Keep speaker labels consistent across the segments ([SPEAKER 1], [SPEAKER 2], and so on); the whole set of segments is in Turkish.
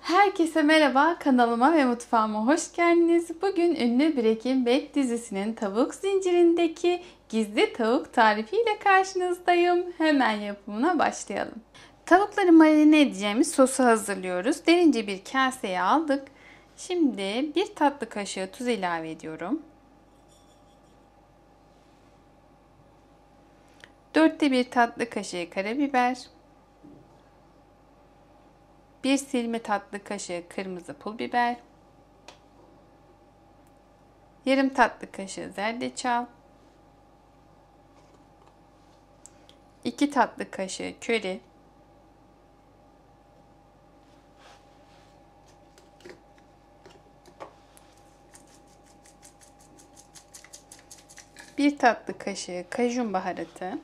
[SPEAKER 1] Herkese merhaba, kanalıma ve mutfağıma hoş geldiniz. Bugün ünlü Breaking Bad dizisinin tavuk zincirindeki gizli tavuk tarifiyle karşınızdayım. Hemen yapımına başlayalım. Tavukları marine edeceğimiz sosu hazırlıyoruz. Derince bir kaseye aldık. Şimdi bir tatlı kaşığı tuz ilave ediyorum. 4'te 1 tatlı kaşığı karabiber. 1 silme tatlı kaşığı kırmızı pul biber, yarım tatlı kaşığı zerdeçal, 2 tatlı kaşığı köri, 1 tatlı kaşığı kajun baharatı,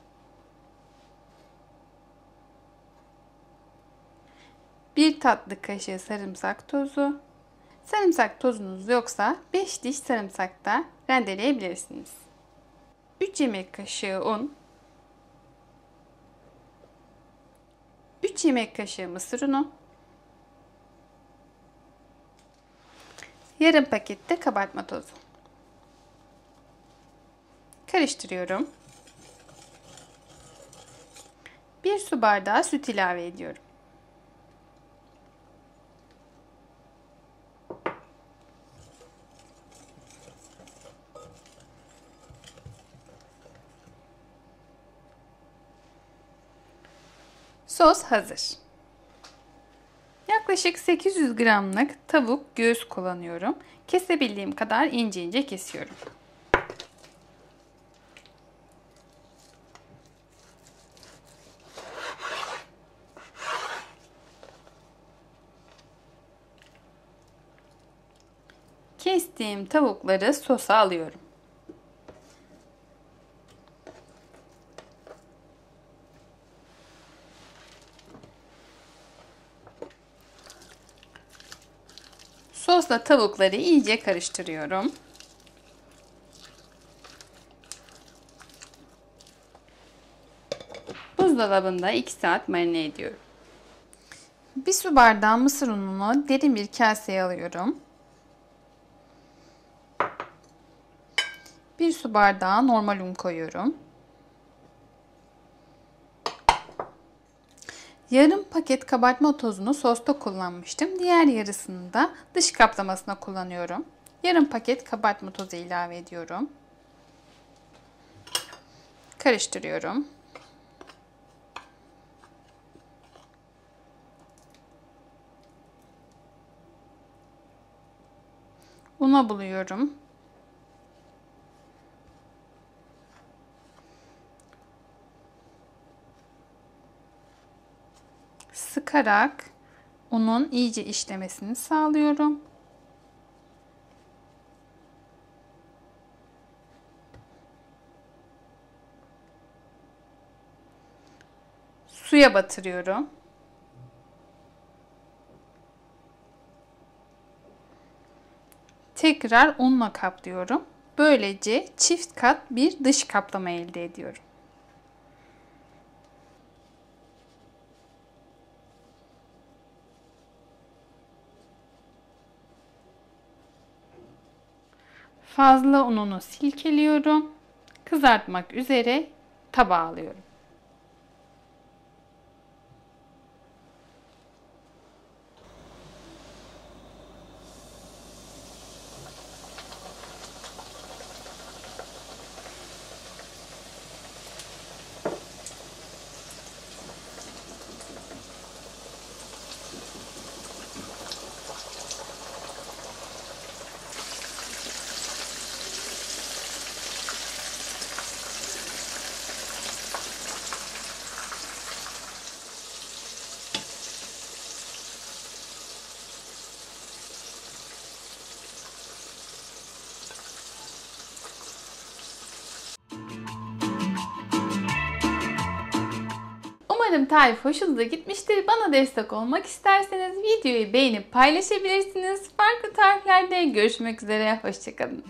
[SPEAKER 1] 1 tatlı kaşığı sarımsak tozu. Sarımsak tozunuz yoksa 5 diş sarımsak da rendeleyebilirsiniz. 3 yemek kaşığı un, 3 yemek kaşığı mısır unu, yarım paket de kabartma tozu. Karıştırıyorum. 1 su bardağı süt ilave ediyorum. Sos hazır. Yaklaşık 800 gramlık tavuk göğüs kullanıyorum. Kesebildiğim kadar ince ince kesiyorum. Kestiğim tavukları sosa alıyorum. Sosla tavukları iyice karıştırıyorum. Buzdolabında 2 saat marine ediyorum. 1 su bardağı mısır ununu derin bir kaseye alıyorum. 1 su bardağı normal un koyuyorum. Yarım paket kabartma tozunu sosta kullanmıştım. Diğer yarısını da dış kaplamasına kullanıyorum. Yarım paket kabartma tozu ilave ediyorum. Karıştırıyorum. Una buluyorum. Sıkarak unun iyice işlemesini sağlıyorum. Suya batırıyorum. Tekrar unla kaplıyorum. Böylece çift kat bir dış kaplama elde ediyorum. Fazla ununu silkeliyorum. Kızartmak üzere tabağa alıyorum. Umarım tarif hoşunuza gitmiştir. Bana destek olmak isterseniz videoyu beğenip paylaşabilirsiniz. Farklı tariflerde görüşmek üzere. Hoşçakalın.